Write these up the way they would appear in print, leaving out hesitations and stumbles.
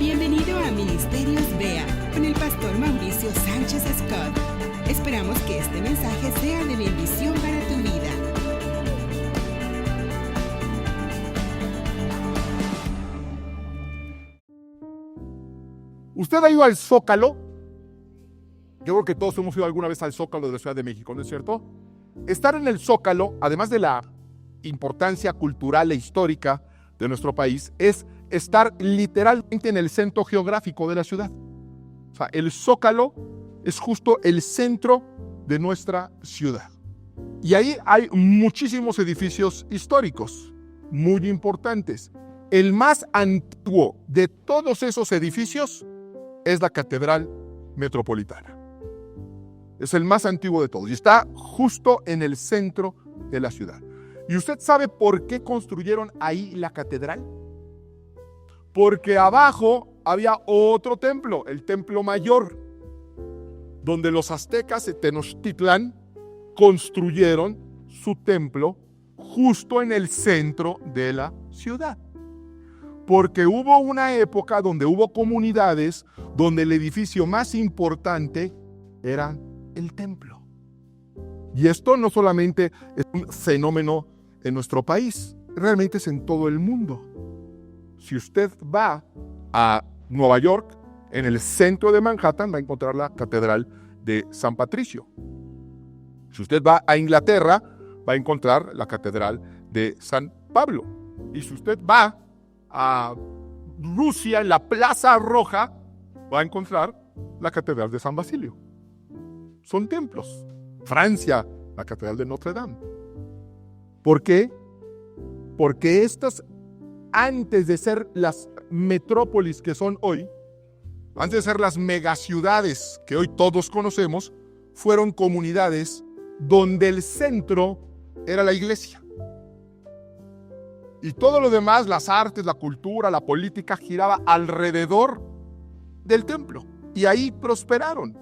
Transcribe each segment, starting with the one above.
Bienvenido a Ministerios BEA con el pastor Mauricio Sánchez Scott. Esperamos que este mensaje sea de bendición para tu vida. ¿Usted ha ido al Zócalo? Yo creo que todos hemos ido alguna vez al Zócalo de la Ciudad de México, ¿no es cierto? Estar en el Zócalo, además de la importancia cultural e histórica de nuestro país, es estar literalmente en el centro geográfico de la ciudad. O sea, el Zócalo es justo el centro de nuestra ciudad. Y ahí hay muchísimos edificios históricos, muy importantes. El más antiguo de todos esos edificios es la Catedral Metropolitana. Es el más antiguo de todos y está justo en el centro de la ciudad. ¿Y usted sabe por qué construyeron ahí la catedral? Porque abajo había otro templo, el Templo Mayor, donde los aztecas de Tenochtitlán construyeron su templo justo en el centro de la ciudad. Porque hubo una época donde hubo comunidades donde el edificio más importante era el templo. Y esto no solamente es un fenómeno en nuestro país, realmente es en todo el mundo. Si usted va a Nueva York, en el centro de Manhattan va a encontrar la Catedral de San Patricio. Si usted va a Inglaterra, va a encontrar la Catedral de San Pablo. Y si usted va a Rusia, en la Plaza Roja, va a encontrar la Catedral de San Basilio. Son templos. Francia, la Catedral de Notre Dame. ¿Por qué? Porque estas, antes de ser las metrópolis que son hoy, antes de ser las megaciudades que hoy todos conocemos, fueron comunidades donde el centro era la iglesia. Y todo lo demás, las artes, la cultura, la política, giraba alrededor del templo. Y ahí prosperaron.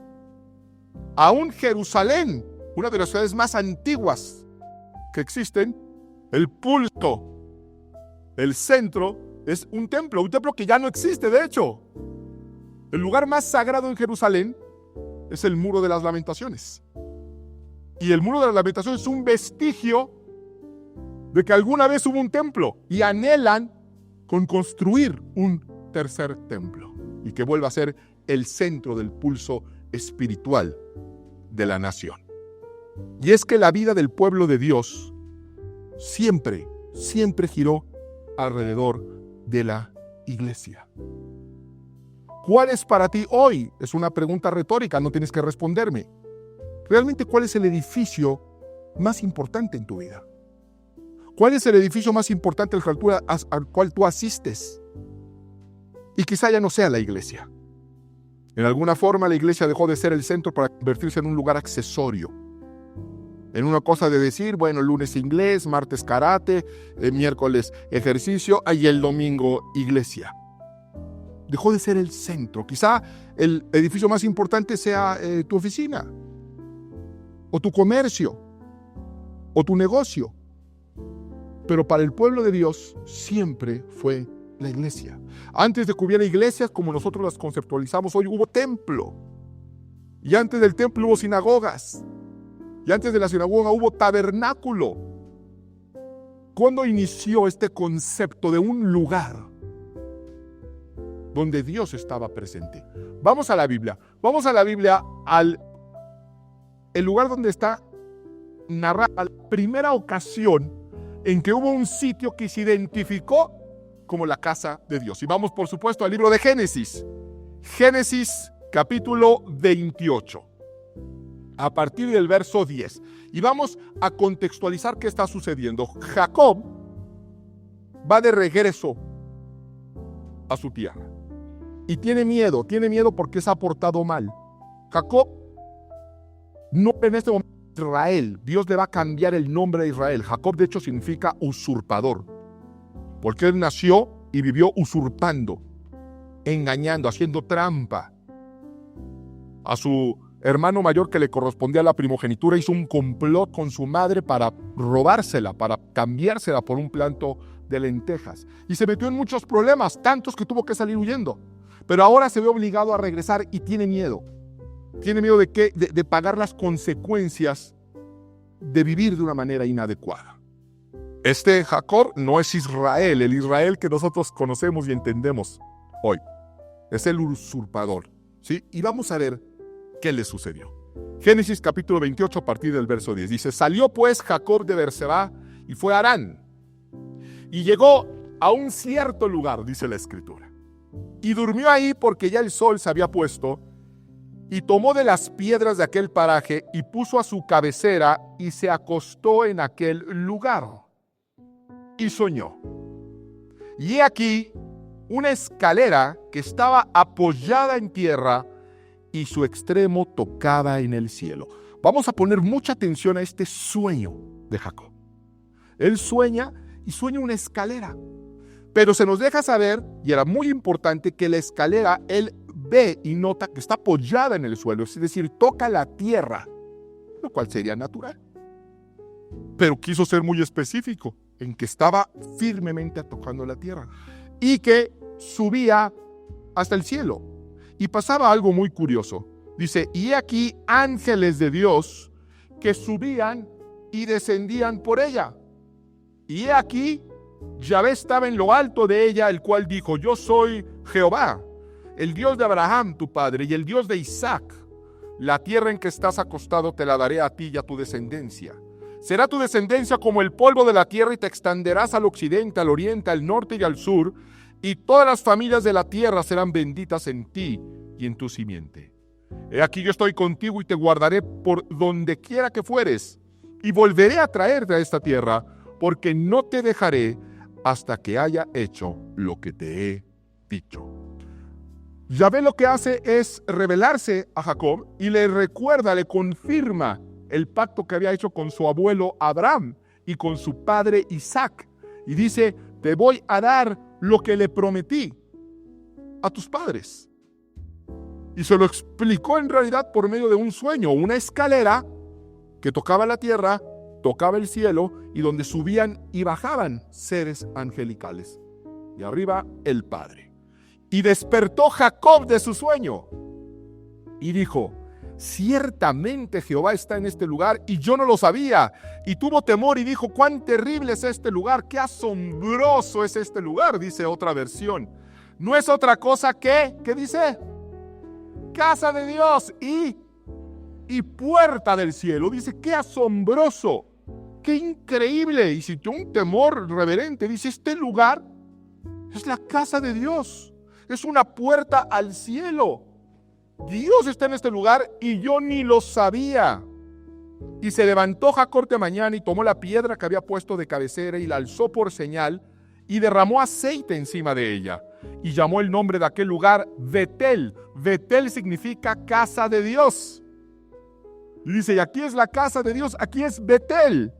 Aún Jerusalén, una de las ciudades más antiguas que existen, el pulso, el centro, es un templo que ya no existe, de hecho. El lugar más sagrado en Jerusalén es el Muro de las Lamentaciones. Y el Muro de las Lamentaciones es un vestigio de que alguna vez hubo un templo y anhelan con construir un tercer templo y que vuelva a ser el centro del pulso espiritual de la nación. Y es que la vida del pueblo de Dios siempre giró alrededor de la iglesia. ¿Cuál es para ti hoy? Es una pregunta retórica, no tienes que responderme. ¿Realmente cuál es el edificio más importante en tu vida? ¿Cuál es el edificio más importante al cual tú asistes? Y quizá ya no sea la iglesia. En alguna forma la iglesia dejó de ser el centro para convertirse en un lugar accesorio. En una cosa de decir, bueno, lunes inglés, martes karate, miércoles ejercicio y el domingo iglesia. Dejó de ser el centro. Quizá el edificio más importante sea tu oficina, o tu comercio, o tu negocio. Pero para el pueblo de Dios siempre fue la iglesia. Antes de que hubiera iglesias como nosotros las conceptualizamos hoy, hubo templo. Y antes del templo hubo sinagogas. Y antes de la sinagoga hubo tabernáculo. ¿Cuándo inició este concepto de un lugar donde Dios estaba presente? Vamos a la Biblia. Vamos a la Biblia el lugar donde está narrada la primera ocasión en que hubo un sitio que se identificó como la casa de Dios. Y vamos, por supuesto, al libro de Génesis. Génesis, capítulo 28. A partir del verso 10. Y vamos a contextualizar qué está sucediendo. Jacob va de regreso a su tierra. Y tiene miedo porque se ha portado mal. Jacob no en este momento Israel. Dios le va a cambiar el nombre de Israel. Jacob, de hecho, significa usurpador. Porque él nació y vivió usurpando, engañando, haciendo trampa. A su hermano mayor que le correspondía la primogenitura hizo un complot con su madre para robársela, para cambiársela por un planto de lentejas. Y se metió en muchos problemas, tantos que tuvo que salir huyendo. Pero ahora se ve obligado a regresar y tiene miedo. Tiene miedo de pagar las consecuencias de vivir de una manera inadecuada. Este Jacob no es Israel, el Israel que nosotros conocemos y entendemos hoy. Es el usurpador, ¿sí? Y vamos a ver qué le sucedió. Génesis capítulo 28 a partir del verso 10. Dice, salió pues Jacob de Berseba y fue a Harán. Y llegó a un cierto lugar, dice la escritura. Y durmió ahí porque ya el sol se había puesto. Y tomó de las piedras de aquel paraje y puso a su cabecera y se acostó en aquel lugar. Y soñó. Y he aquí una escalera que estaba apoyada en tierra y su extremo tocaba en el cielo. Vamos a poner mucha atención a este sueño de Jacob. Él sueña y sueña una escalera. Pero se nos deja saber, y era muy importante, que la escalera él ve y nota que está apoyada en el suelo, es decir, toca la tierra, lo cual sería natural. Pero quiso ser muy específico en que estaba firmemente tocando la tierra y que subía hasta el cielo. Y pasaba algo muy curioso. Dice, y he aquí ángeles de Dios que subían y descendían por ella. Y he aquí Yahvé estaba en lo alto de ella, el cual dijo, yo soy Jehová, el Dios de Abraham tu padre y el Dios de Isaac. La tierra en que estás acostado te la daré a ti y a tu descendencia. Será tu descendencia como el polvo de la tierra y te extenderás al occidente, al oriente, al norte y al sur, y todas las familias de la tierra serán benditas en ti y en tu simiente. He aquí yo estoy contigo y te guardaré por donde quiera que fueres, y volveré a traerte a esta tierra, porque no te dejaré hasta que haya hecho lo que te he dicho. Yahvé lo que hace es revelarse a Jacob y le recuerda, le confirma el pacto que había hecho con su abuelo Abraham y con su padre Isaac. Y dice, te voy a dar lo que le prometí a tus padres. Y se lo explicó en realidad por medio de un sueño, una escalera que tocaba la tierra, tocaba el cielo y donde subían y bajaban seres angelicales. Y arriba el Padre. Y despertó Jacob de su sueño y dijo, ciertamente Jehová está en este lugar y yo no lo sabía. Y tuvo temor y dijo, cuán terrible es este lugar, qué asombroso es este lugar, dice otra versión. No es otra cosa que, ¿qué dice? Casa de Dios y puerta del cielo. Dice, qué asombroso, qué increíble. Y sintió un temor reverente. Dice, este lugar es la casa de Dios. Es una puerta al cielo. Dios está en este lugar y yo ni lo sabía. Y se levantó Jacob de mañana y tomó la piedra que había puesto de cabecera y la alzó por señal y derramó aceite encima de ella. Y llamó el nombre de aquel lugar Betel. Betel significa casa de Dios. Y dice, y aquí es la casa de Dios, aquí es Betel.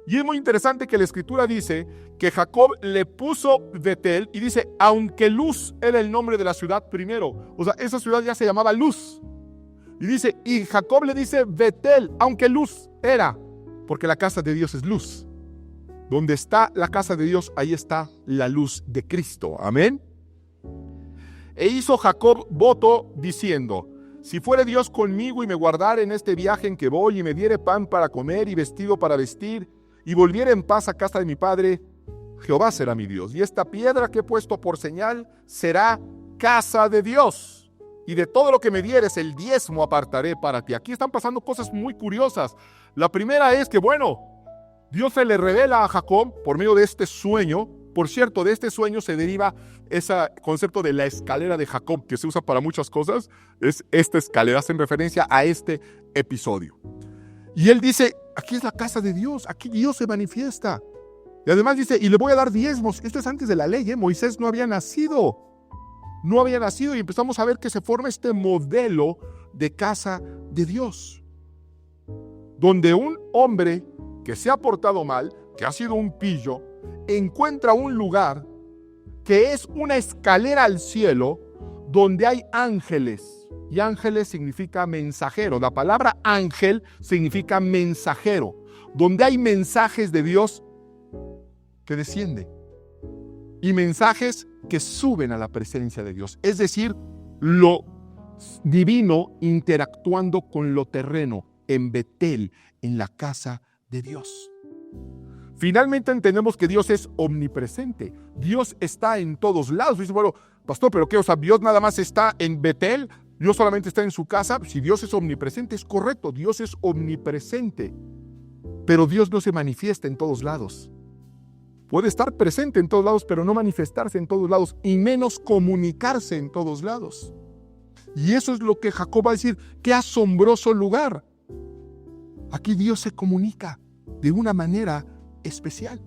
Y es muy interesante que la escritura dice que Jacob le puso Betel y dice, aunque Luz era el nombre de la ciudad primero. O sea, esa ciudad ya se llamaba Luz. Y dice, y Jacob le dice Betel, aunque Luz era, porque la casa de Dios es luz. Donde está la casa de Dios, ahí está la luz de Cristo. Amén. E hizo Jacob voto diciendo, si fuere Dios conmigo y me guardare en este viaje en que voy y me diere pan para comer y vestido para vestir y volviere en paz a casa de mi padre, Jehová será mi Dios. Y esta piedra que he puesto por señal será casa de Dios. Y de todo lo que me dieres el diezmo apartaré para ti. Aquí están pasando cosas muy curiosas. La primera es que, bueno, Dios se le revela a Jacob por medio de este sueño. Por cierto, de este sueño se deriva ese concepto de la escalera de Jacob, que se usa para muchas cosas. Es esta escalera, hacen referencia a este episodio. Y él dice, aquí es la casa de Dios, aquí Dios se manifiesta. Y además dice, y le voy a dar diezmos. Esto es antes de la ley, Moisés no había nacido. No había nacido y empezamos a ver que se forma este modelo de casa de Dios. Donde un hombre que se ha portado mal, que ha sido un pillo, encuentra un lugar que es una escalera al cielo donde hay ángeles. Y ángeles significa mensajero. La palabra ángel significa mensajero. Donde hay mensajes de Dios que descienden. y mensajes que suben a la presencia de Dios. Es decir, lo divino interactuando con lo terreno en Betel, en la casa de Dios. Finalmente entendemos que Dios es omnipresente. Dios está en todos lados. Dice, bueno, pastor, ¿pero qué? O sea, ¿Dios nada más está en Betel? ¿Dios solamente está en su casa? Si Dios es omnipresente, es correcto. Dios es omnipresente. Pero Dios no se manifiesta en todos lados. Puede estar presente en todos lados, pero no manifestarse en todos lados, y menos comunicarse en todos lados. Y eso es lo que Jacob va a decir. ¡Qué asombroso lugar! Aquí Dios se comunica de una manera especial.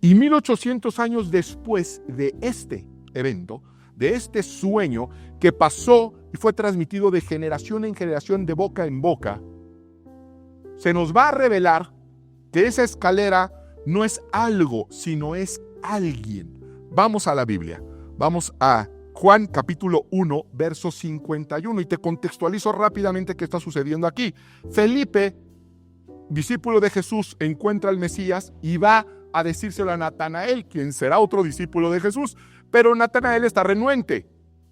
Y 1800 años después de este evento, de este sueño que pasó y fue transmitido de generación en generación, de boca en boca, se nos va a revelar que esa escalera no es algo, sino es alguien. Vamos a la Biblia. Vamos a Juan capítulo 1, verso 51, y te contextualizo rápidamente qué está sucediendo aquí. Felipe, discípulo de Jesús, encuentra al Mesías y va a decírselo a Natanael, quien será otro discípulo de Jesús, pero Natanael está renuente.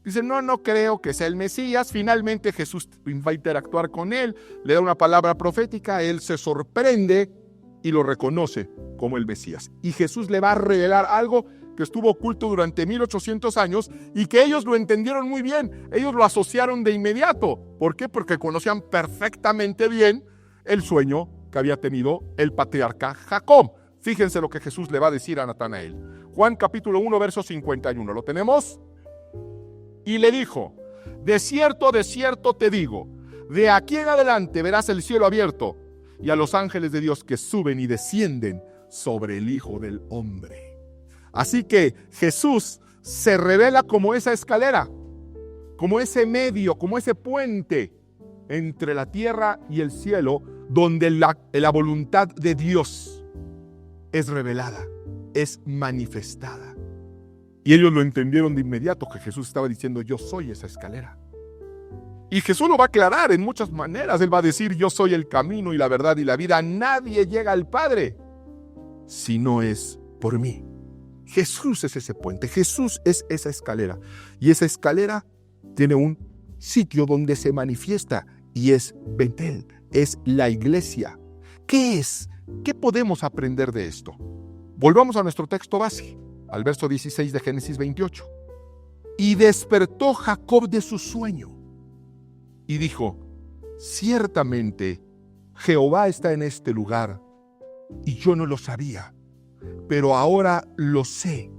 Dice, no creo que sea el Mesías. Finalmente Jesús va a interactuar con él, le da una palabra profética, él se sorprende y lo reconoce como el Mesías. Y Jesús le va a revelar algo que estuvo oculto durante 1800 años y que ellos lo entendieron muy bien. Ellos lo asociaron de inmediato. ¿Por qué? Porque conocían perfectamente bien el sueño que había tenido el patriarca Jacob. Fíjense lo que Jesús le va a decir a Natanael. Juan capítulo 1, verso 51. ¿Lo tenemos? Y le dijo, de cierto te digo, de aquí en adelante verás el cielo abierto y a los ángeles de Dios que suben y descienden sobre el Hijo del Hombre. Así que Jesús se revela como esa escalera, como ese medio, como ese puente entre la tierra y el cielo, donde la voluntad de Dios es revelada, es manifestada. Y ellos lo entendieron de inmediato, que Jesús estaba diciendo, yo soy esa escalera. Y Jesús lo va a aclarar en muchas maneras. Él va a decir, yo soy el camino y la verdad y la vida. Nadie llega al Padre si no es por mí. Jesús es ese puente, Jesús es esa escalera. Y esa escalera tiene un sitio donde se manifiesta y es Betel, es la iglesia. ¿Qué es? ¿Qué podemos aprender de esto? Volvamos a nuestro texto base, al verso 16 de Génesis 28. Y despertó Jacob de su sueño y dijo, ciertamente Jehová está en este lugar y yo no lo sabía, pero ahora lo sé.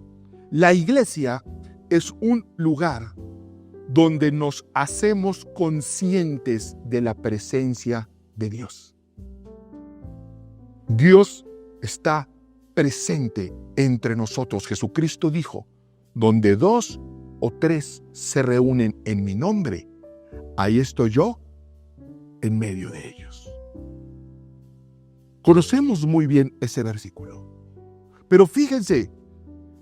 La iglesia es un lugar donde nos hacemos conscientes de la presencia de Dios. Dios está presente entre nosotros. Jesucristo dijo, donde 2 o 3 se reúnen en mi nombre, ahí estoy yo en medio de ellos. Conocemos muy bien ese versículo. Pero fíjense,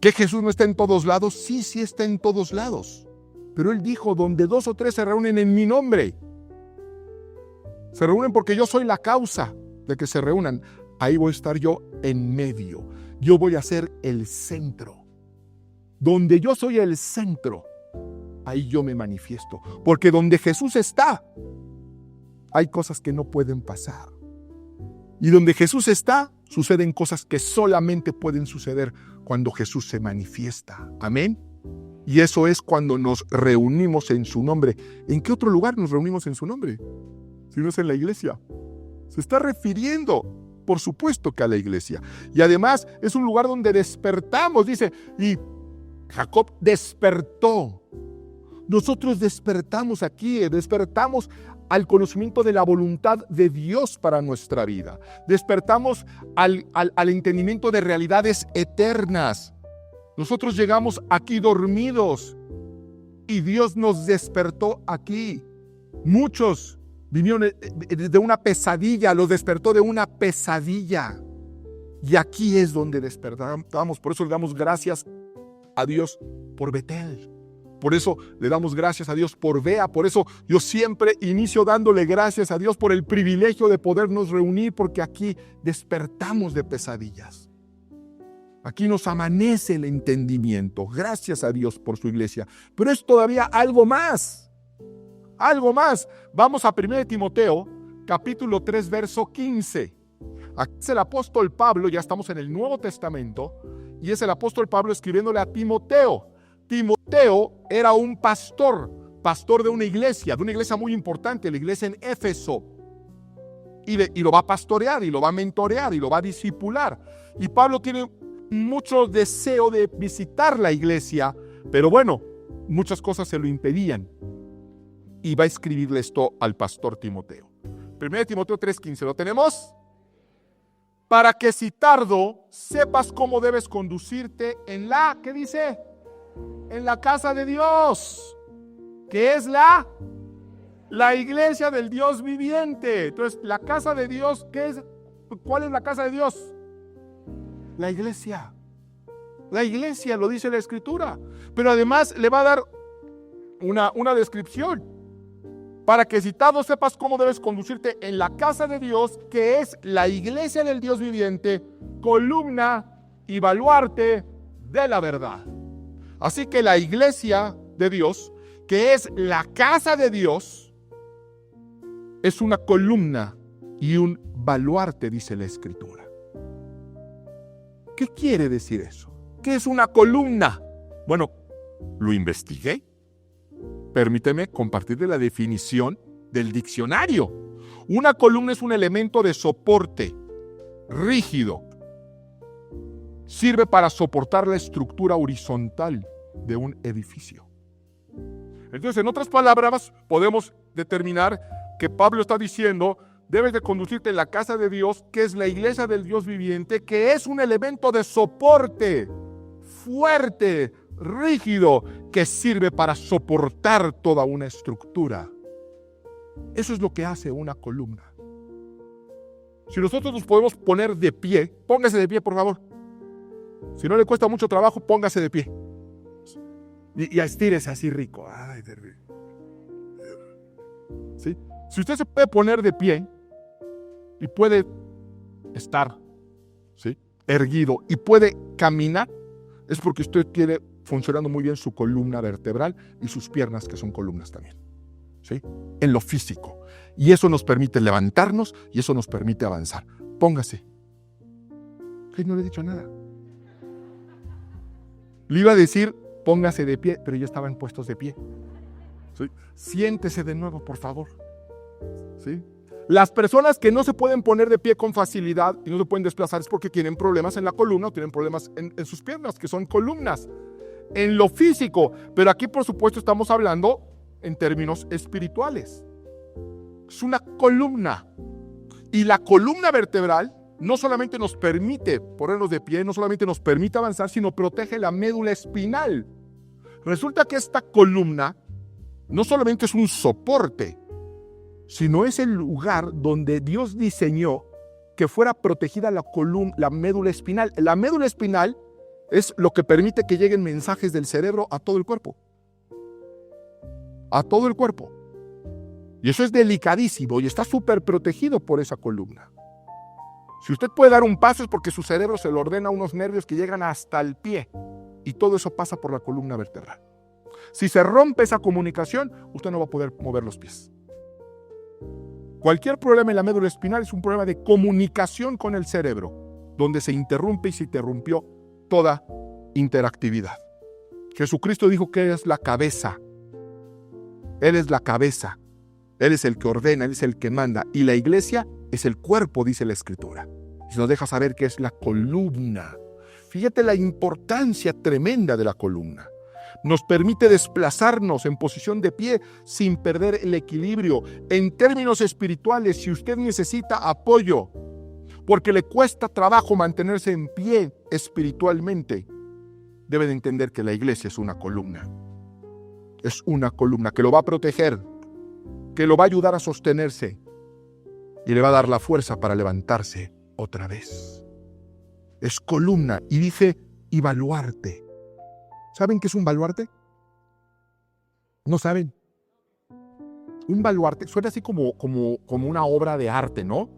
que Jesús no está en todos lados. Sí está en todos lados. Pero Él dijo, donde 2 o 3 se reúnen en mi nombre. Se reúnen porque yo soy la causa de que se reúnan. Ahí voy a estar yo en medio. Yo voy a ser el centro. Donde yo soy el centro, ahí yo me manifiesto. Porque donde Jesús está, hay cosas que no pueden pasar. Y donde Jesús está, suceden cosas que solamente pueden suceder cuando Jesús se manifiesta. Amén. Y eso es cuando nos reunimos en su nombre. ¿En qué otro lugar nos reunimos en su nombre? Si no es en la iglesia. Se está refiriendo, por supuesto, que a la iglesia. Y además es un lugar donde despertamos. Dice, y Jacob despertó. Nosotros despertamos aquí, despertamos al conocimiento de la voluntad de Dios para nuestra vida. Despertamos al entendimiento de realidades eternas. Nosotros llegamos aquí dormidos y Dios nos despertó aquí. Muchos vinieron de una pesadilla, los despertó de una pesadilla. Y aquí es donde despertamos. Por eso le damos gracias a Dios por Betel. Por eso le damos gracias a Dios por Bea. Por eso yo siempre inicio dándole gracias a Dios por el privilegio de podernos reunir, porque aquí despertamos de pesadillas. Aquí nos amanece el entendimiento. Gracias a Dios por su iglesia. Pero es todavía algo más. Algo más. Vamos a 1 Timoteo, capítulo 3, verso 15. Aquí es el apóstol Pablo, ya estamos en el Nuevo Testamento, y es el apóstol Pablo escribiéndole a Timoteo. Timoteo era un pastor de una iglesia muy importante, la iglesia en Éfeso. Y lo va a pastorear, y lo va a mentorear, y lo va a discipular. Y Pablo tiene mucho deseo de visitar la iglesia, pero bueno, muchas cosas se lo impedían. Y va a escribirle esto al pastor Timoteo. 1 Timoteo 3:15, ¿lo tenemos? Para que si tardo, sepas cómo debes conducirte en la, ¿qué dice? En la casa de Dios, que es la iglesia del Dios viviente. Entonces, la casa de Dios, ¿qué es? ¿Cuál es la casa de Dios? La iglesia. La iglesia, lo dice la Escritura. Pero además le va a dar una descripción. Para que si tardo sepas cómo debes conducirte en la casa de Dios, que es la iglesia del Dios viviente, columna y baluarte de la verdad. Así que la iglesia de Dios, que es la casa de Dios, es una columna y un baluarte, dice la Escritura. ¿Qué quiere decir eso? ¿Qué es una columna? Bueno, lo investigué. Permíteme compartirle la definición del diccionario. Una columna es un elemento de soporte rígido. Sirve para soportar la estructura horizontal de un edificio. Entonces, en otras palabras, podemos determinar que Pablo está diciendo: debes de conducirte en la casa de Dios, que es la iglesia del Dios viviente, que es un elemento de soporte fuerte, rígido, que sirve para soportar toda una estructura. Eso es lo que hace una columna. Si nosotros nos podemos poner de pie, póngase de pie, por favor. Si no le cuesta mucho trabajo, póngase de pie. Y estírese así rico. Ay, ¿sí? Si usted se puede poner de pie y puede estar, ¿sí?, erguido y puede caminar, es porque usted tiene funcionando muy bien su columna vertebral y sus piernas, que son columnas también, ¿sí?, en lo físico. Y eso nos permite levantarnos y eso nos permite avanzar. Póngase. Ay, no le he dicho nada. Le iba a decir, póngase de pie, pero ya estaban puestos de pie. ¿Sí? Siéntese de nuevo, por favor. ¿Sí? Las personas que no se pueden poner de pie con facilidad y no se pueden desplazar es porque tienen problemas en la columna o tienen problemas en sus piernas, que son columnas, en lo físico. Pero aquí, por supuesto, estamos hablando en términos espirituales. Es una columna. Y la columna vertebral no solamente nos permite ponernos de pie, no solamente nos permite avanzar, sino protege la médula espinal. Resulta que esta columna no solamente es un soporte, sino es el lugar donde Dios diseñó que fuera protegida la médula espinal. La médula espinal es lo que permite que lleguen mensajes del cerebro a todo el cuerpo. A todo el cuerpo. Y eso es delicadísimo y está súper protegido por esa columna. Si usted puede dar un paso es porque su cerebro se lo ordena a unos nervios que llegan hasta el pie. Y todo eso pasa por la columna vertebral. Si se rompe esa comunicación, usted no va a poder mover los pies. Cualquier problema en la médula espinal es un problema de comunicación con el cerebro, donde se interrumpe y se interrumpió toda interactividad. Jesucristo dijo que Él es la cabeza. Él es la cabeza. Él es el que ordena, Él es el que manda. Y la iglesia es el cuerpo, dice la Escritura. Y nos deja saber que es la columna. Fíjate la importancia tremenda de la columna. Nos permite desplazarnos en posición de pie sin perder el equilibrio. En términos espirituales, si usted necesita apoyo, porque le cuesta trabajo mantenerse en pie espiritualmente, debe de entender que la iglesia es una columna. Es una columna que lo va a proteger, que lo va a ayudar a sostenerse y le va a dar la fuerza para levantarse otra vez. Es columna y dice, y baluarte. ¿Saben qué es un baluarte? ¿No saben? Un baluarte suena así como una obra de arte, ¿no?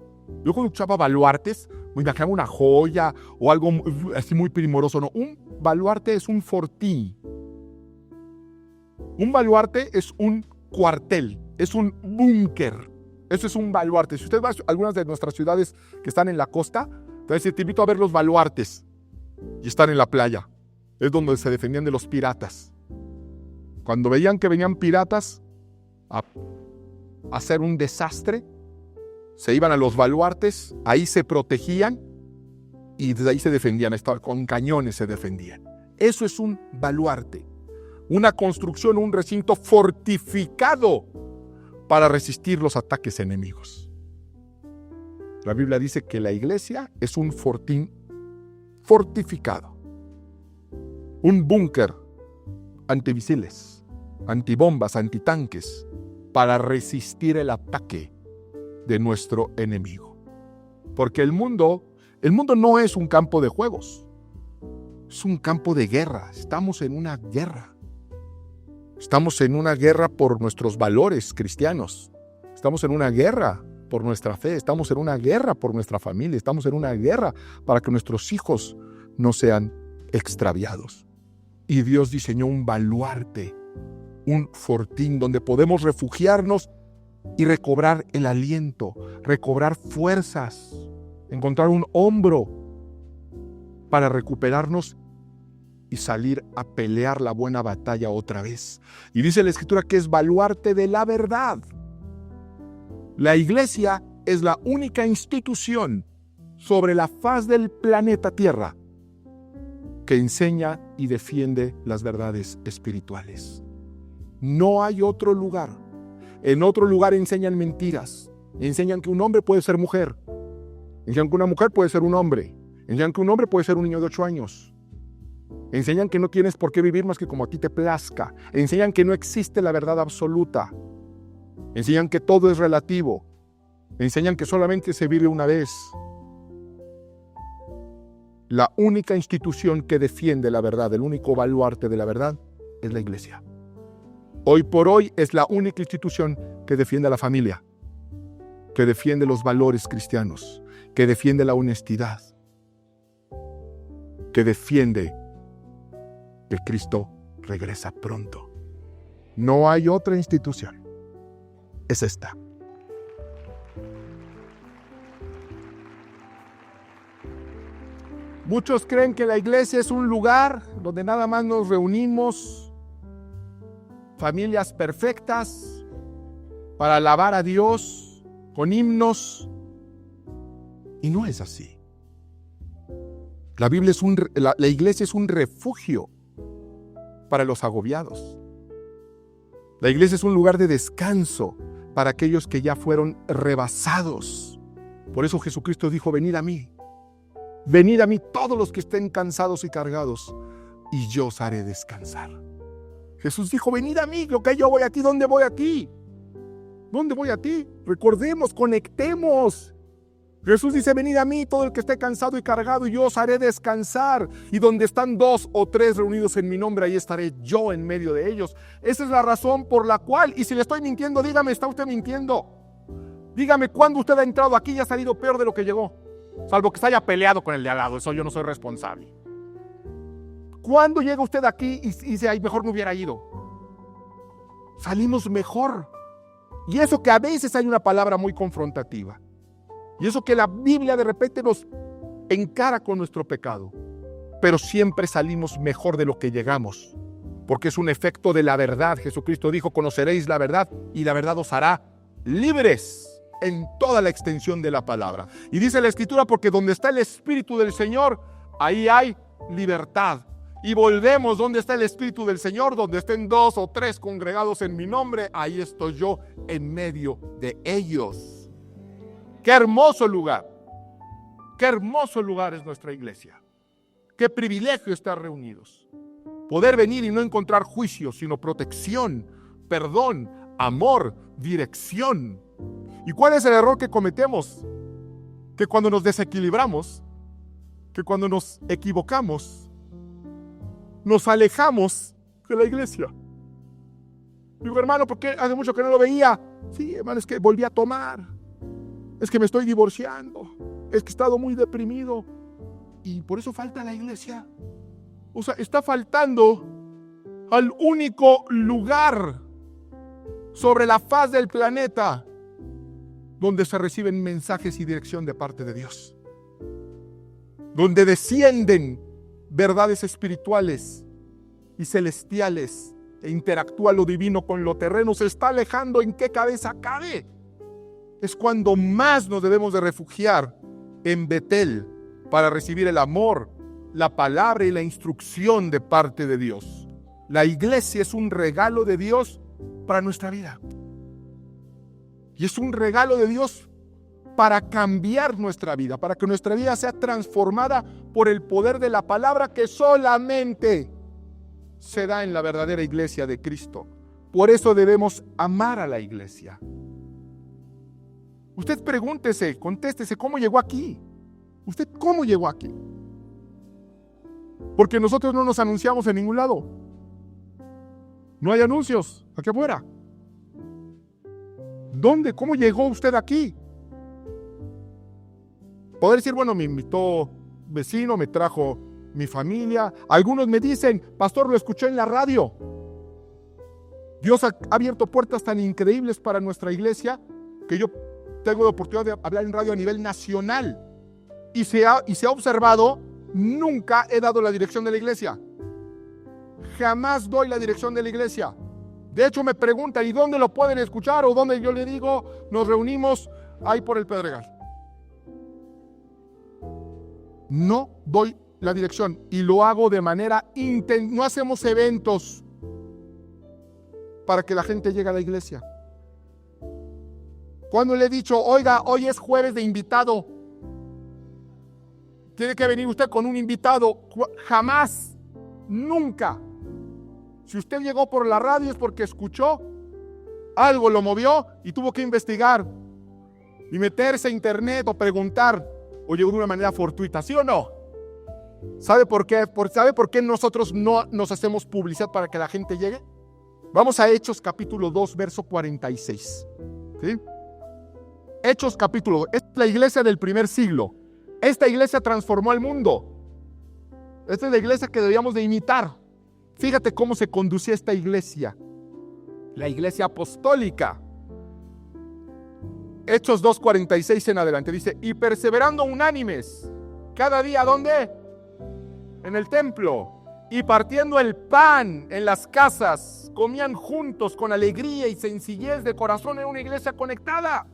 Yo cuando escuchaba baluartes, me imaginaba una joya o algo así muy primoroso. No, un baluarte es un fortín. Un baluarte es un cuartel, es un búnker. Eso es un baluarte. Si usted va a algunas de nuestras ciudades que están en la costa, te invito a ver los baluartes. Y están en la playa. Es donde se defendían de los piratas. Cuando veían que venían piratas a hacer un desastre, se iban a los baluartes, ahí se protegían y desde ahí se defendían, con cañones se defendían. Eso es un baluarte, una construcción, un recinto fortificado para resistir los ataques enemigos. La Biblia dice que la iglesia es un fortín fortificado, un búnker antimisiles, antibombas, antitanques, para resistir el ataque de nuestro enemigo. Porque el mundo no es un campo de juegos, es un campo de guerra. Estamos en una guerra. Estamos en una guerra por nuestros valores cristianos. Estamos en una guerra por nuestra fe. Estamos en una guerra por nuestra familia. Estamos en una guerra para que nuestros hijos no sean extraviados. Y Dios diseñó un baluarte, un fortín donde podemos refugiarnos y recobrar el aliento, recobrar fuerzas, encontrar un hombro para recuperarnos y salir a pelear la buena batalla otra vez. Y dice la Escritura que es baluarte de la verdad. La iglesia es la única institución sobre la faz del planeta Tierra que enseña y defiende las verdades espirituales. No hay otro lugar. En otro lugar enseñan mentiras. Enseñan que un hombre puede ser mujer. Enseñan que una mujer puede ser un hombre. Enseñan que un hombre puede ser un niño de 8 años. Enseñan que no tienes por qué vivir más que como a ti te plazca. Enseñan que no existe la verdad absoluta. Enseñan que todo es relativo. Enseñan que solamente se vive una vez. La única institución que defiende la verdad, el único baluarte de la verdad, es la iglesia. Hoy por hoy es la única institución que defiende a la familia, que defiende los valores cristianos, que defiende la honestidad, que defiende que Cristo regresa pronto. No hay otra institución. Es esta. Muchos creen que la iglesia es un lugar donde nada más nos reunimos, familias perfectas, para alabar a Dios con himnos. Y no es así. La iglesia es un refugio para los agobiados. La iglesia es un lugar de descanso para aquellos que ya fueron rebasados. Por eso Jesucristo dijo: venid a mí todos los que estén cansados y cargados, y yo os haré descansar. Jesús dijo: venid a mí, lo que yo voy a ti, ¿dónde voy a ti? ¿Dónde voy a ti? Recordemos, conectemos. Jesús dice: venid a mí todo el que esté cansado y cargado, y yo os haré descansar. Y donde están 2 o 3 reunidos en mi nombre, ahí estaré yo en medio de ellos. Esa es la razón por la cual, y si le estoy mintiendo, dígame, ¿está usted mintiendo? Dígame, ¿cuándo usted ha entrado aquí y ha salido peor de lo que llegó? Salvo que se haya peleado con el de al lado, eso yo no soy responsable. ¿Cuándo llega usted aquí y dice: ay, mejor me hubiera ido? Salimos mejor. Y eso que a veces hay una palabra muy confrontativa. Y eso que la Biblia de repente nos encara con nuestro pecado. Pero siempre salimos mejor de lo que llegamos. Porque es un efecto de la verdad. Jesucristo dijo: conoceréis la verdad y la verdad os hará libres, en toda la extensión de la palabra. Y dice la Escritura: porque donde está el Espíritu del Señor, ahí hay libertad. Y volvemos: donde está el Espíritu del Señor, donde estén 2 o 3 congregados en mi nombre, ahí estoy yo en medio de ellos. ¡Qué hermoso lugar! ¡Qué hermoso lugar es nuestra iglesia! ¡Qué privilegio estar reunidos! Poder venir y no encontrar juicio, sino protección, perdón, amor, dirección. ¿Y cuál es el error que cometemos? Que cuando nos desequilibramos, que cuando nos equivocamos, nos alejamos de la iglesia. Digo: hermano, ¿por qué hace mucho que no lo veía? Sí, hermano, es que volví a tomar. Es que me estoy divorciando. Es que he estado muy deprimido. Y por eso falta la iglesia. O sea, está faltando al único lugar sobre la faz del planeta donde se reciben mensajes y dirección de parte de Dios. Donde descienden verdades espirituales y celestiales e interactúa lo divino con lo terreno. Se está alejando. ¿En qué cabeza cabe? Es cuando más nos debemos de refugiar en Betel para recibir el amor, la palabra y la instrucción de parte de Dios. La iglesia es un regalo de Dios para nuestra vida. Y es un regalo de Dios para cambiar nuestra vida, para que nuestra vida sea transformada por el poder de la palabra que solamente se da en la verdadera iglesia de Cristo. Por eso debemos amar a la iglesia. Usted pregúntese, contéstese, ¿cómo llegó aquí? ¿Usted cómo llegó aquí? Porque nosotros no nos anunciamos en ningún lado. No hay anuncios aquí afuera. ¿Dónde? ¿Cómo llegó usted aquí? Poder decir, bueno, me invitó vecino, me trajo mi familia. Algunos me dicen, pastor, lo escuché en la radio. Dios ha abierto puertas tan increíbles para nuestra iglesia que yo tengo la oportunidad de hablar en radio a nivel nacional. Y se ha observado, nunca he dado la dirección de la iglesia. Jamás doy la dirección de la iglesia. De hecho, me preguntan, ¿y dónde lo pueden escuchar? O dónde yo le digo, nos reunimos ahí por el Pedregal. No doy la dirección y lo hago de manera intensa. No hacemos eventos para que la gente llegue a la iglesia. Cuando le he dicho, oiga, hoy es jueves de invitado, tiene que venir usted con un invitado. Jamás, nunca. Si usted llegó por la radio es porque escuchó, algo lo movió y tuvo que investigar y meterse a internet o preguntar, o llegó de una manera fortuita, ¿sí o no? ¿Sabe por qué? ¿Sabe por qué nosotros no nos hacemos publicidad para que la gente llegue? Vamos a Hechos capítulo 2, verso 46. ¿Sí? Hechos capítulo 2. Esta es la iglesia del primer siglo. Esta iglesia transformó el mundo. Esta es la iglesia que debíamos de imitar. Fíjate cómo se conducía esta iglesia. La iglesia apostólica. Hechos 2:46 en adelante. Dice, y perseverando unánimes. ¿Cada día dónde? En el templo. Y partiendo el pan en las casas, comían juntos con alegría y sencillez de corazón. Era una iglesia conectada.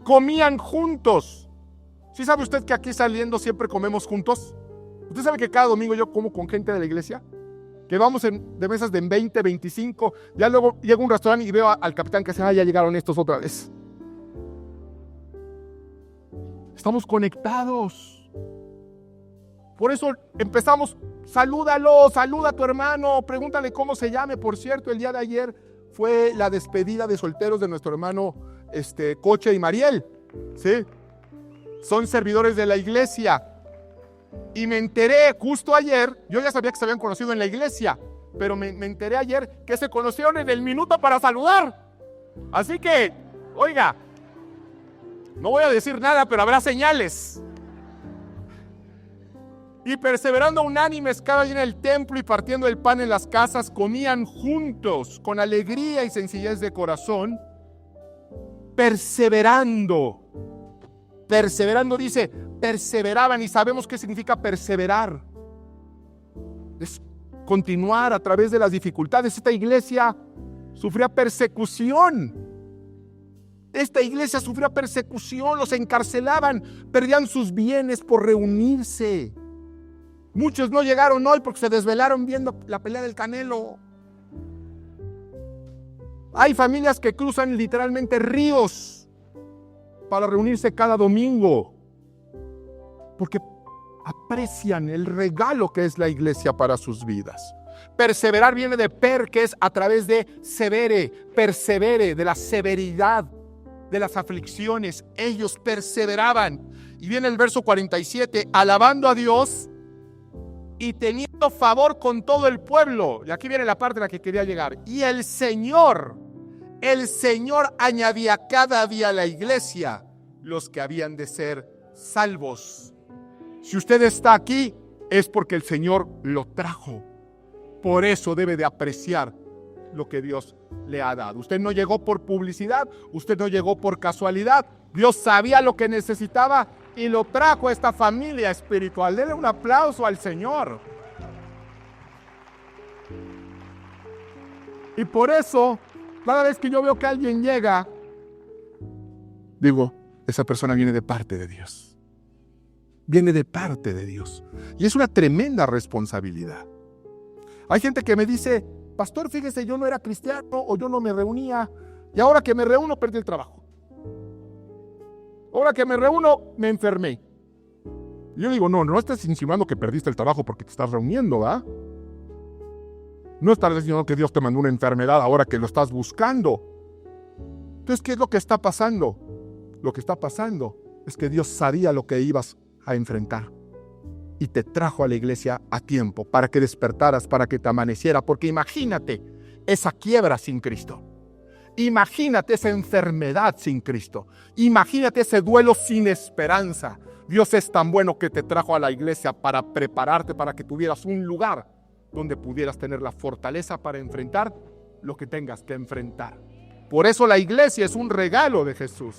Comían juntos. ¿Sí sabe usted que aquí saliendo siempre comemos juntos? ¿Usted sabe que cada domingo yo como con gente de la iglesia? Que vamos de mesas de 20, 25. Ya luego llego a un restaurante y veo al capitán que dice, ya llegaron estos otra vez. Estamos conectados. Por eso empezamos, salúdalo, saluda a tu hermano, pregúntale cómo se llame. Por cierto, el día de ayer fue la despedida de solteros de nuestro hermano Coche y Mariel. ¿Sí? Son servidores de la iglesia. Y me enteré justo ayer, yo ya sabía que se habían conocido en la iglesia, pero me enteré ayer que se conocieron en el minuto para saludar. Así que, oiga, no voy a decir nada, pero habrá señales. Y perseverando unánimes cada día en el templo y partiendo el pan en las casas, comían juntos con alegría y sencillez de corazón, perseverando. Perseverando dice, perseveraban, y sabemos qué significa perseverar. Es continuar a través de las dificultades. Esta iglesia sufría persecución. Esta iglesia sufría persecución, los encarcelaban, perdían sus bienes por reunirse. Muchos no llegaron hoy porque se desvelaron viendo la pelea del Canelo. Hay familias que cruzan literalmente ríos para reunirse cada domingo, porque aprecian el regalo que es la iglesia para sus vidas. Perseverar viene de per, que es a través de severe, persevere, de la severidad, de las aflicciones. Ellos perseveraban. Y viene el verso 47, alabando a Dios y teniendo favor con todo el pueblo. Y aquí viene la parte a la que quería llegar. Y el Señor añadía cada día a la iglesia los que habían de ser salvos. Si usted está aquí, es porque el Señor lo trajo. Por eso debe de apreciar lo que Dios le ha dado. Usted no llegó por publicidad, usted no llegó por casualidad. Dios sabía lo que necesitaba y lo trajo a esta familia espiritual. Denle un aplauso al Señor. Y por eso, cada vez que yo veo que alguien llega, digo, esa persona viene de parte de Dios. Viene de parte de Dios. Y es una tremenda responsabilidad. Hay gente que me dice, pastor, fíjese, yo no era cristiano o yo no me reunía y ahora que me reúno perdí el trabajo. Ahora que me reúno me enfermé. Y yo digo, no estás insinuando que perdiste el trabajo porque te estás reuniendo, ¿verdad? No estás diciendo que Dios te mandó una enfermedad ahora que lo estás buscando. Entonces, ¿qué es lo que está pasando? Lo que está pasando es que Dios sabía lo que ibas a enfrentar y te trajo a la iglesia a tiempo para que despertaras, para que te amaneciera, porque imagínate esa quiebra sin Cristo, imagínate esa enfermedad sin Cristo, imagínate ese duelo sin esperanza. Dios es tan bueno que te trajo a la iglesia para prepararte, para que tuvieras un lugar donde pudieras tener la fortaleza para enfrentar lo que tengas que enfrentar. Por eso la iglesia es un regalo de Jesús.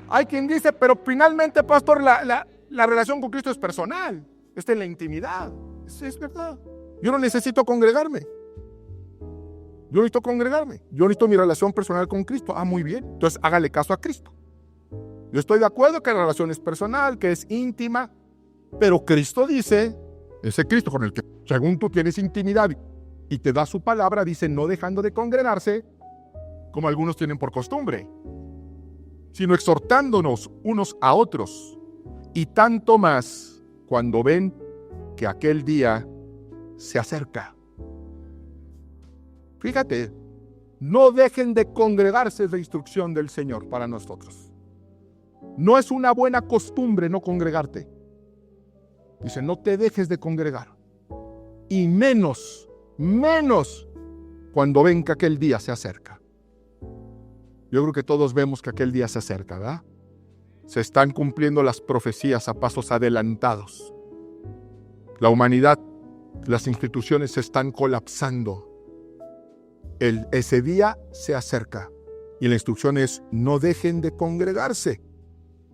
Hay quien dice, pero finalmente, pastor, la relación con Cristo es personal, está en la intimidad. Es verdad. Yo no necesito congregarme. Yo necesito mi relación personal con Cristo. Muy bien. Entonces hágale caso a Cristo. Yo estoy de acuerdo que la relación es personal, que es íntima, pero Cristo dice, ese Cristo con el que según tú tienes intimidad y te da su palabra, dice, no dejando de congregarse, como algunos tienen por costumbre, sino exhortándonos unos a otros, y tanto más cuando ven que aquel día se acerca. Fíjate, no dejen de congregarse, es la instrucción del Señor para nosotros. No es una buena costumbre no congregarte. Dice, no te dejes de congregar. Y menos cuando ven que aquel día se acerca. Yo creo que todos vemos que aquel día se acerca, ¿verdad? Se están cumpliendo las profecías a pasos adelantados. La humanidad, las instituciones se están colapsando. Ese día se acerca. Y la instrucción es, no dejen de congregarse.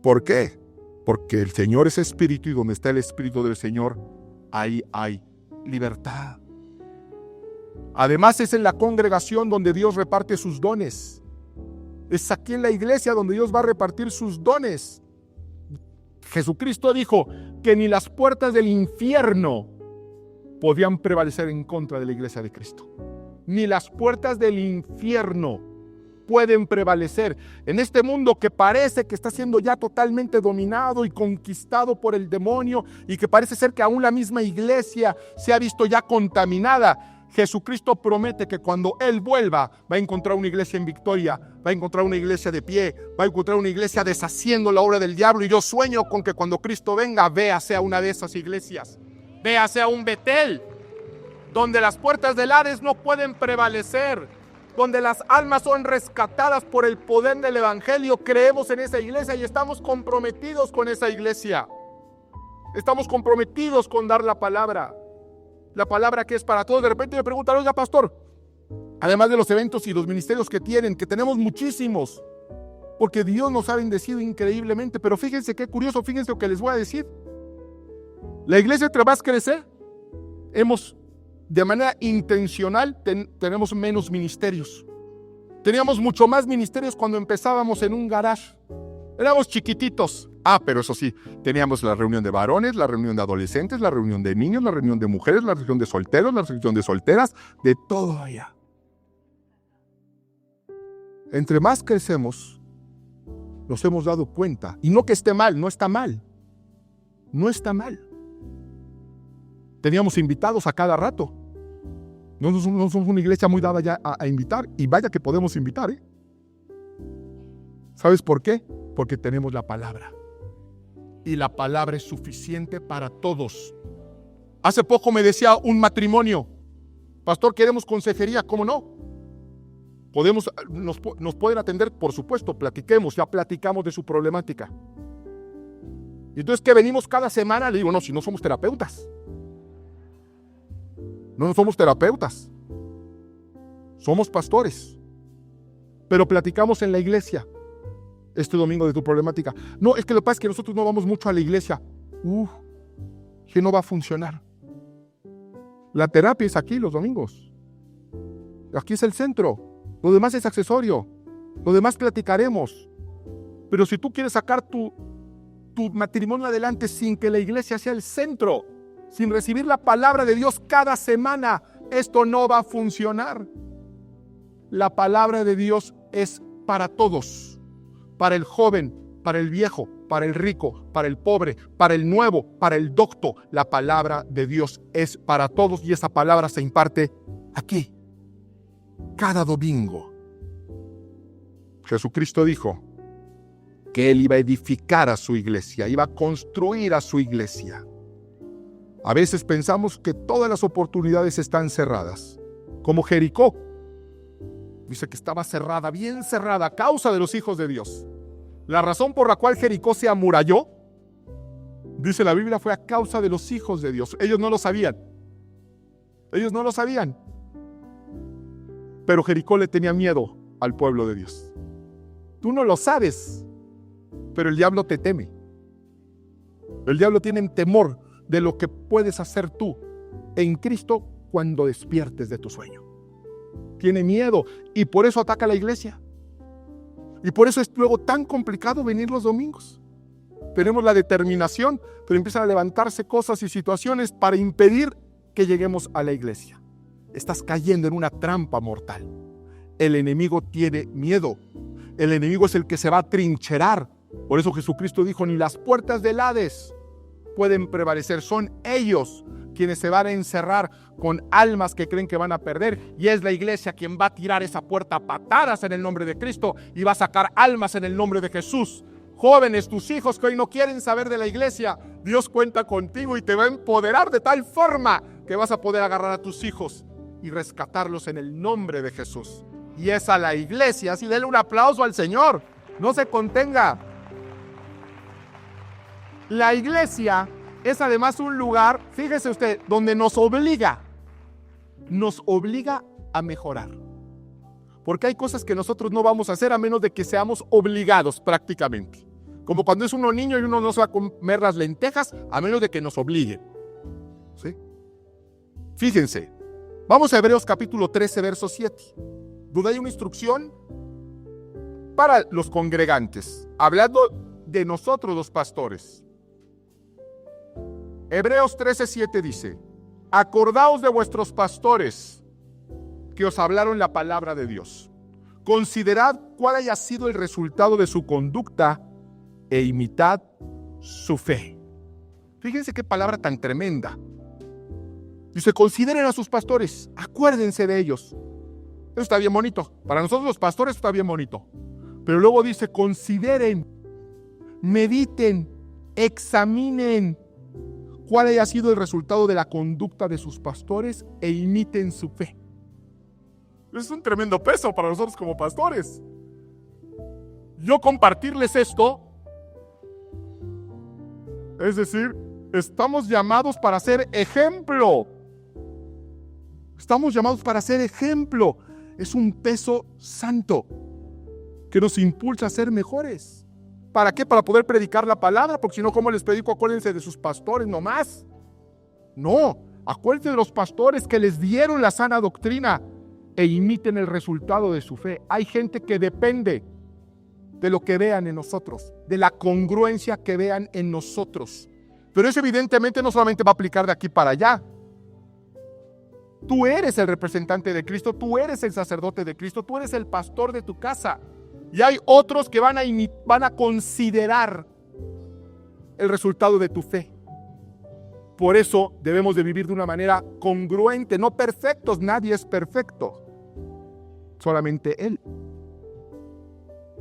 ¿Por qué? Porque el Señor es espíritu y donde está el espíritu del Señor, ahí hay libertad. Además es en la congregación donde Dios reparte sus dones. Es aquí en la iglesia donde Dios va a repartir sus dones. Jesucristo dijo que ni las puertas del infierno podían prevalecer en contra de la iglesia de Cristo. Ni las puertas del infierno pueden prevalecer en este mundo que parece que está siendo ya totalmente dominado y conquistado por el demonio y que parece ser que aún la misma iglesia se ha visto ya contaminada. Jesucristo promete que cuando Él vuelva va a encontrar una iglesia en victoria, va a encontrar una iglesia de pie, va a encontrar una iglesia deshaciendo la obra del diablo. Y yo sueño con que cuando Cristo venga, véase a una de esas iglesias, véase a un Betel, donde las puertas del Hades no pueden prevalecer, donde las almas son rescatadas por el poder del Evangelio. Creemos en esa iglesia y estamos comprometidos con esa iglesia. Estamos comprometidos con dar la palabra que es para todos. De repente me preguntan, oiga, pastor, además de los eventos y los ministerios que tienen, que tenemos muchísimos, porque Dios nos ha bendecido increíblemente, pero fíjense qué curioso, fíjense lo que les voy a decir. La iglesia entre más crece, de manera intencional, tenemos menos ministerios. Teníamos mucho más ministerios cuando empezábamos en un garage. Éramos chiquititos. Pero eso sí, teníamos la reunión de varones, la reunión de adolescentes, la reunión de niños, la reunión de mujeres, la reunión de solteros, la reunión de solteras, de todo allá. Entre más crecemos, nos hemos dado cuenta. Y no que esté mal, no está mal. No está mal. Teníamos invitados a cada rato. No somos una iglesia muy dada ya a invitar. Y vaya que podemos invitar, ¿eh? ¿Sabes por qué? Porque tenemos la palabra. Y la palabra es suficiente para todos. Hace poco me decía un matrimonio, pastor, queremos consejería. ¿Cómo no? Nos pueden atender, por supuesto, platiquemos, ya platicamos de su problemática. Y entonces que venimos cada semana, le digo, no, si no somos terapeutas. No somos terapeutas. Somos pastores. Pero platicamos en la iglesia este domingo de tu problemática. No, es que lo que pasa es que nosotros no vamos mucho a la iglesia. Que no va a funcionar. La terapia es aquí los domingos. Aquí es el centro. Lo demás es accesorio. Lo demás platicaremos. Pero si tú quieres sacar tu matrimonio adelante sin que la iglesia sea el centro, sin recibir la palabra de Dios cada semana, esto no va a funcionar. La palabra de Dios es para todos. Para el joven, para el viejo, para el rico, para el pobre, para el nuevo, para el docto. La palabra de Dios es para todos y esa palabra se imparte aquí, cada domingo. Jesucristo dijo que Él iba a edificar a su iglesia, iba a construir a su iglesia. A veces pensamos que todas las oportunidades están cerradas, como Jericó. Dice que estaba cerrada, bien cerrada, a causa de los hijos de Dios. La razón por la cual Jericó se amuralló, dice la Biblia, fue a causa de los hijos de Dios. Ellos no lo sabían. Ellos no lo sabían. Pero Jericó le tenía miedo al pueblo de Dios. Tú no lo sabes, pero el diablo te teme. El diablo tiene temor de lo que puedes hacer tú en Cristo cuando despiertes de tu sueño. Tiene miedo y por eso ataca a la iglesia. Y por eso es luego tan complicado venir los domingos. Tenemos la determinación, pero empiezan a levantarse cosas y situaciones para impedir que lleguemos a la iglesia. Estás cayendo en una trampa mortal. El enemigo tiene miedo. El enemigo es el que se va a trincherar. Por eso Jesucristo dijo, ni las puertas del Hades pueden prevalecer. Son ellos quienes se van a encerrar con almas que creen que van a perder, y es la iglesia quien va a tirar esa puerta a patadas en el nombre de Cristo y va a sacar almas en el nombre de Jesús. Jóvenes, tus hijos que hoy no quieren saber de la iglesia, Dios cuenta contigo y te va a empoderar de tal forma que vas a poder agarrar a tus hijos y rescatarlos en el nombre de Jesús. Y es a la iglesia, así denle un aplauso al Señor, no se contenga. La iglesia es además un lugar, fíjese usted, donde nos obliga a mejorar. Porque hay cosas que nosotros no vamos a hacer a menos de que seamos obligados prácticamente. Como cuando es uno niño y uno no se va a comer las lentejas a menos de que nos obliguen. ¿Sí? Fíjense, vamos a Hebreos capítulo 13, verso 7, donde hay una instrucción para los congregantes, hablando de nosotros los pastores. Hebreos 13:7 dice, acordaos de vuestros pastores que os hablaron la palabra de Dios. Considerad cuál haya sido el resultado de su conducta e imitad su fe. Fíjense qué palabra tan tremenda. Dice, consideren a sus pastores, acuérdense de ellos. Eso está bien bonito. Para nosotros los pastores está bien bonito. Pero luego dice, consideren, mediten, examinen cuál haya sido el resultado de la conducta de sus pastores e imiten su fe. Es un tremendo peso para nosotros como pastores. Yo compartirles esto, es decir, estamos llamados para ser ejemplo. Estamos llamados para ser ejemplo. Es un peso santo que nos impulsa a ser mejores. ¿Para qué? Para poder predicar la palabra, porque si no, ¿cómo les predico? Acuérdense de sus pastores nomás. No, acuérdense de los pastores que les dieron la sana doctrina e imiten el resultado de su fe. Hay gente que depende de lo que vean en nosotros, de la congruencia que vean en nosotros. Pero eso evidentemente no solamente va a aplicar de aquí para allá. Tú eres el representante de Cristo, tú eres el sacerdote de Cristo, tú eres el pastor de tu casa. Y hay otros que van a considerar el resultado de tu fe. Por eso debemos de vivir de una manera congruente, no perfectos, nadie es perfecto, solamente Él.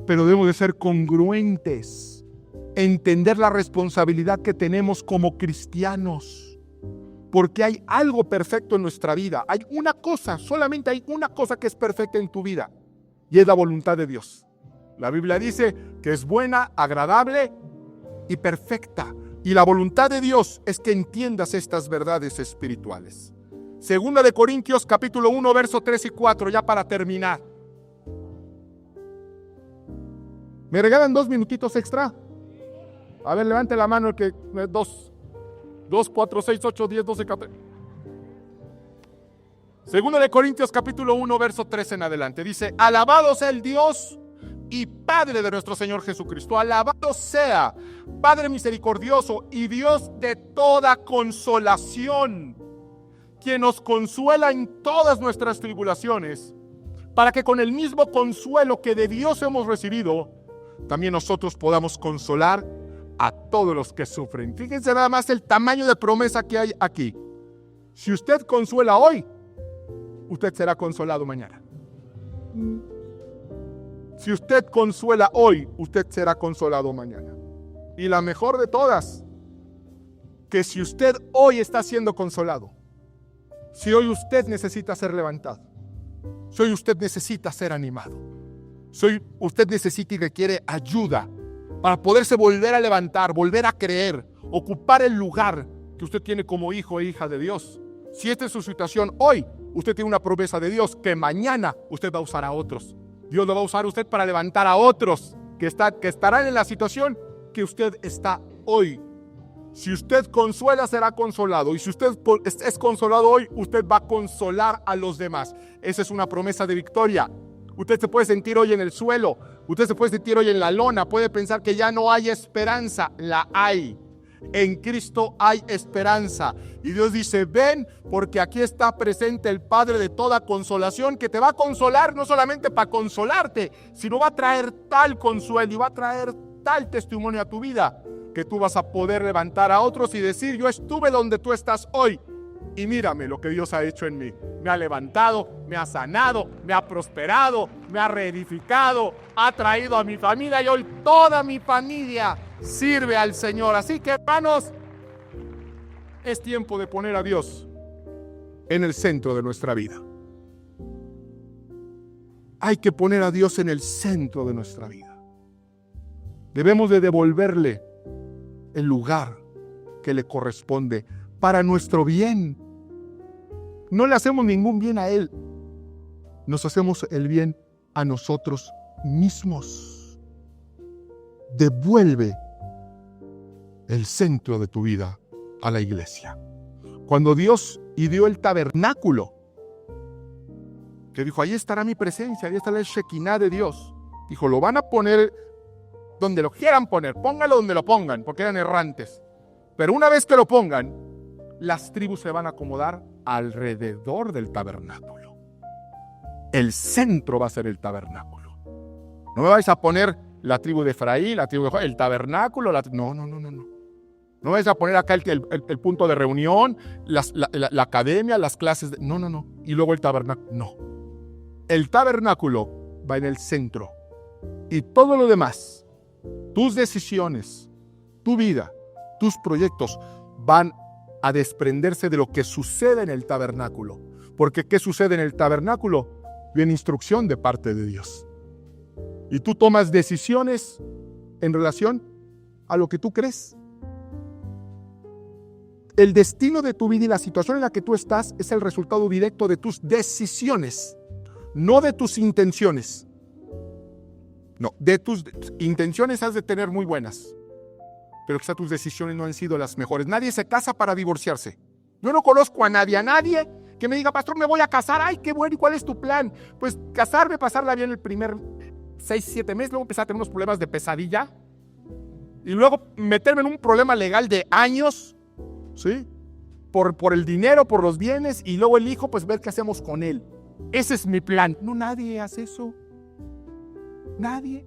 Pero debemos de ser congruentes, entender la responsabilidad que tenemos como cristianos, porque hay algo perfecto en nuestra vida. Hay una cosa, solamente hay una cosa que es perfecta en tu vida, y es la voluntad de Dios. La Biblia dice que es buena, agradable y perfecta. Y la voluntad de Dios es que entiendas estas verdades espirituales. Segunda de Corintios capítulo 1, verso 3 y 4, ya para terminar. ¿Me regalan 2 minutitos extra? A ver, levante la mano el que... 2, 4, 6, 8, 10, 12, 14. Segunda de Corintios capítulo 1, verso 3 en adelante. Dice, alabado sea el Dios y Padre de nuestro Señor Jesucristo. Alabado sea, Padre misericordioso y Dios de toda consolación, quien nos consuela en todas nuestras tribulaciones, para que con el mismo consuelo que de Dios hemos recibido, también nosotros podamos consolar a todos los que sufren. Fíjense nada más el tamaño de promesa que hay aquí. Si usted consuela hoy, usted será consolado mañana. Si usted consuela hoy, usted será consolado mañana. Y la mejor de todas, que si usted hoy está siendo consolado, si hoy usted necesita ser levantado, si hoy usted necesita ser animado, si hoy usted necesita y requiere ayuda para poderse volver a levantar, volver a creer, ocupar el lugar que usted tiene como hijo e hija de Dios. Si esta es su situación hoy, usted tiene una promesa de Dios que mañana usted va a usar a otros. Dios lo va a usar a usted para levantar a otros que estarán en la situación que usted está hoy. Si usted consuela, será consolado. Y si usted es consolado hoy, usted va a consolar a los demás. Esa es una promesa de victoria. Usted se puede sentir hoy en el suelo. Usted se puede sentir hoy en la lona. Puede pensar que ya no hay esperanza. La hay. En Cristo hay esperanza. Y Dios dice, ven, porque aquí está presente el Padre de toda consolación, que te va a consolar no solamente para consolarte, sino va a traer tal consuelo y va a traer tal testimonio a tu vida, que tú vas a poder levantar a otros y decir, yo estuve donde tú estás hoy y mírame lo que Dios ha hecho en mí. Me ha levantado, me ha sanado, me ha prosperado, me ha reedificado, ha traído a mi familia y hoy toda mi familia sirve al Señor. Así que, hermanos, es tiempo de poner a Dios en el centro de nuestra vida. Hay que poner a Dios en el centro de nuestra vida. Debemos de devolverle el lugar que le corresponde para nuestro bien. No le hacemos ningún bien a Él. Nos hacemos el bien a nosotros mismos. Devuelve el centro de tu vida a la iglesia. Cuando Dios ideó el tabernáculo, que dijo, ahí estará mi presencia, ahí estará el Shekinah de Dios. Dijo, lo van a poner donde lo quieran poner, póngalo donde lo pongan, porque eran errantes. Pero una vez que lo pongan, las tribus se van a acomodar alrededor del tabernáculo. El centro va a ser el tabernáculo. No me vais a poner la tribu de Efraín, la tribu de el tabernáculo. No. No vais a poner acá el punto de reunión, la academia, las clases. No. Y luego el tabernáculo. No. El tabernáculo va en el centro. Y todo lo demás, tus decisiones, tu vida, tus proyectos van a desprenderse de lo que sucede en el tabernáculo. Porque ¿qué sucede en el tabernáculo? Viene instrucción de parte de Dios. Y tú tomas decisiones en relación a lo que tú crees. El destino de tu vida y la situación en la que tú estás es el resultado directo de tus decisiones, no de tus intenciones. No, de tus intenciones has de tener muy buenas, pero quizá tus decisiones no han sido las mejores. Nadie se casa para divorciarse. Yo no conozco a nadie que me diga, pastor, me voy a casar. Ay, qué bueno, ¿y cuál es tu plan? Pues casarme, pasarla bien el primer 6-7 meses, luego empezar a tener unos problemas de pesadilla y luego meterme en un problema legal de años, ¿sí? Por el dinero, por los bienes, y luego el hijo, pues ver qué hacemos con él. Ese es mi plan. No, nadie hace eso. Nadie.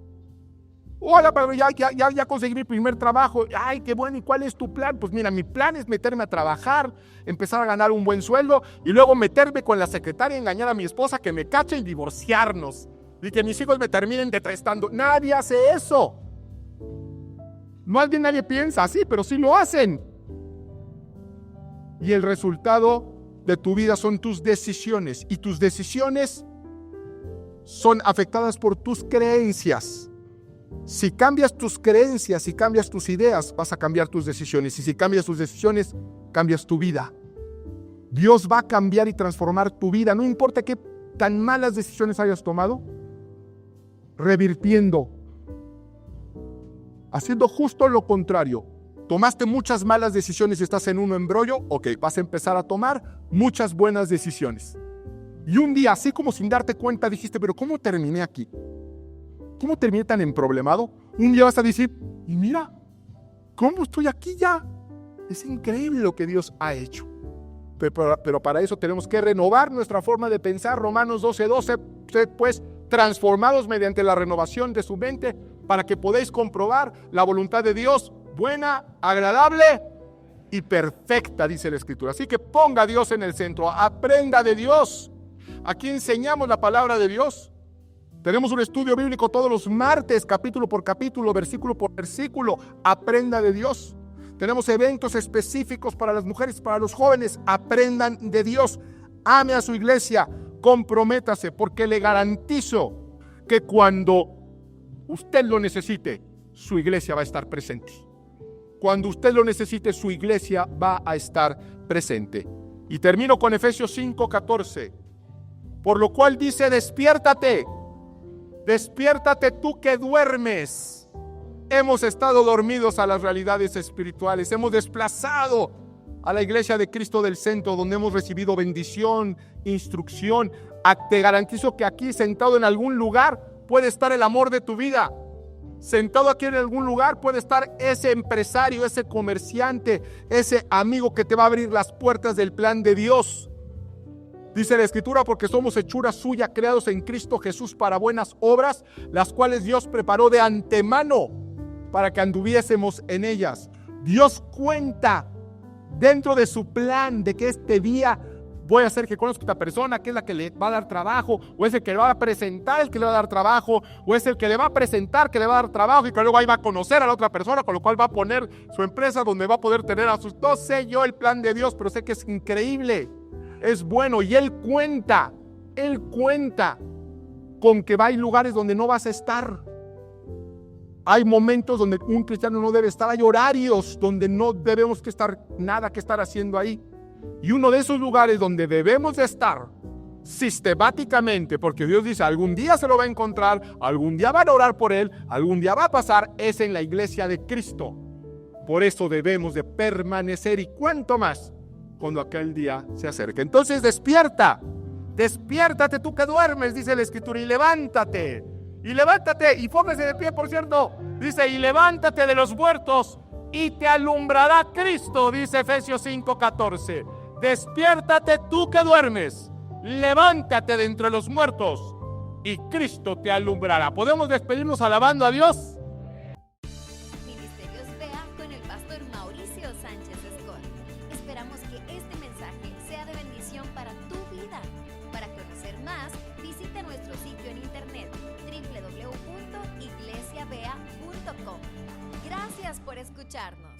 Hola, pero ya conseguí mi primer trabajo. Ay, qué bueno, ¿y cuál es tu plan? Pues mira, mi plan es meterme a trabajar, empezar a ganar un buen sueldo y luego meterme con la secretaria, engañar a mi esposa, que me cache y divorciarnos. Y que mis hijos me terminen detestando. Nadie hace eso. Más bien nadie piensa así, pero sí lo hacen. Y el resultado de tu vida son tus decisiones. Y tus decisiones son afectadas por tus creencias. Si cambias tus creencias, si cambias tus ideas, vas a cambiar tus decisiones. Y si cambias tus decisiones, cambias tu vida. Dios va a cambiar y transformar tu vida. No importa qué tan malas decisiones hayas tomado, revirtiendo, haciendo justo lo contrario. Tomaste muchas malas decisiones y estás en un embrollo, ok, vas a empezar a tomar muchas buenas decisiones. Y un día, así como sin darte cuenta, dijiste, pero ¿cómo terminé aquí? ¿Cómo terminé tan emproblemado? Un día vas a decir, y mira, ¿cómo estoy aquí ya? Es increíble lo que Dios ha hecho. Pero para eso tenemos que renovar nuestra forma de pensar. Romanos 12:12, pues, transformados mediante la renovación de su mente, para que podáis comprobar la voluntad de Dios, buena, agradable y perfecta, dice la Escritura. Así que ponga a Dios en el centro, aprenda de Dios. Aquí enseñamos la palabra de Dios. Tenemos un estudio bíblico todos los martes, capítulo por capítulo, versículo por versículo. Aprenda de Dios. Tenemos eventos específicos para las mujeres, para los jóvenes. Aprendan de Dios. Ame a su iglesia. Comprométase, porque le garantizo que cuando usted lo necesite, su iglesia va a estar presente. Cuando usted lo necesite, su iglesia va a estar presente. Y termino con Efesios 5:14. Por lo cual dice, despiértate. Despiértate tú que duermes. Hemos estado dormidos a las realidades espirituales. Hemos desplazado a la iglesia de Cristo del centro, donde hemos recibido bendición, instrucción. Te garantizo que aquí, sentado en algún lugar, puede estar el amor de tu vida. Sentado aquí en algún lugar puede estar ese empresario, ese comerciante, ese amigo que te va a abrir las puertas del plan de Dios. Dice la Escritura, porque somos hechura suya, creados en Cristo Jesús para buenas obras, las cuales Dios preparó de antemano para que anduviésemos en ellas. Dios cuenta dentro de su plan de que este día voy a hacer que conozca a esta persona, que es la que le va a dar trabajo, o es el que le va a presentar el que le va a dar trabajo, o es el que le va a presentar que le va a dar trabajo y que luego ahí va a conocer a la otra persona, con lo cual va a poner su empresa donde va a poder tener a sus... No sé yo el plan de Dios, pero sé que es increíble. Es bueno, y Él cuenta con que hay lugares donde no vas a estar. Hay momentos donde un cristiano no debe estar, hay horarios donde no debemos que estar, nada que estar haciendo ahí. Y uno de esos lugares donde debemos de estar sistemáticamente, porque Dios dice, algún día se lo va a encontrar, algún día van a orar por él, algún día va a pasar, es en la iglesia de Cristo. Por eso debemos de permanecer, y cuánto más cuando aquel día se acerque. Entonces despiértate tú que duermes, dice la Escritura, y levántate, y póngase de pie, por cierto, dice, y levántate de los muertos, y te alumbrará Cristo, dice Efesios 5:14. Despiértate tú que duermes, levántate de entre los muertos, y Cristo te alumbrará. ¿Podemos despedirnos alabando a Dios? Ministerios Vea con el pastor Mauricio Sánchez Escort. Esperamos que este mensaje sea de bendición para tu vida. Para conocer más, visita nuestro sitio en internet www.iglesiavea.com. Gracias por escucharnos.